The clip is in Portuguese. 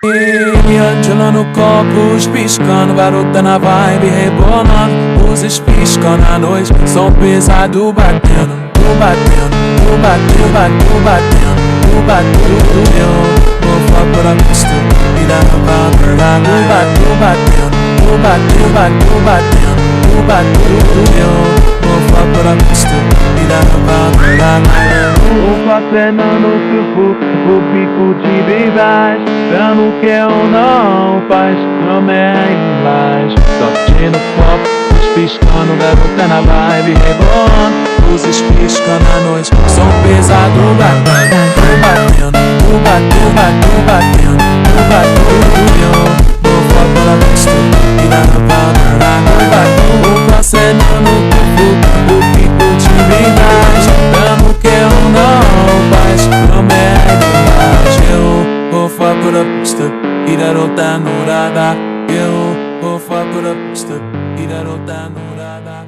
Angela no copos, piscando, garota na vibe, rebolando. Luzes piscam na noite, som pesado batendo. Tu batendo, tu bateu, bateu, batendo. Tu bateu, vou fuck what I used to. E dá no cover, tu bateu, tu bateu, bateu, batendo. Tu bateu, vou fuck what I used to. E dá no cover, o acenando o pico de beijais, dando que eu não faz, também mais. Sorte no copo, luz piscando, garota na vibe, rebolando. Luzes piscando à noite, som pesado batendo. Tu batendo, tu bateu, bateu, batendo. Tu bateu, vou fuck what I used to. E dá no cover, o acenando o pico de beijais, dando que eu não faz, promete mais. Eu vou fuck what I used to. E garota no radar. Eu vou fuck what I used to. E garota no radar.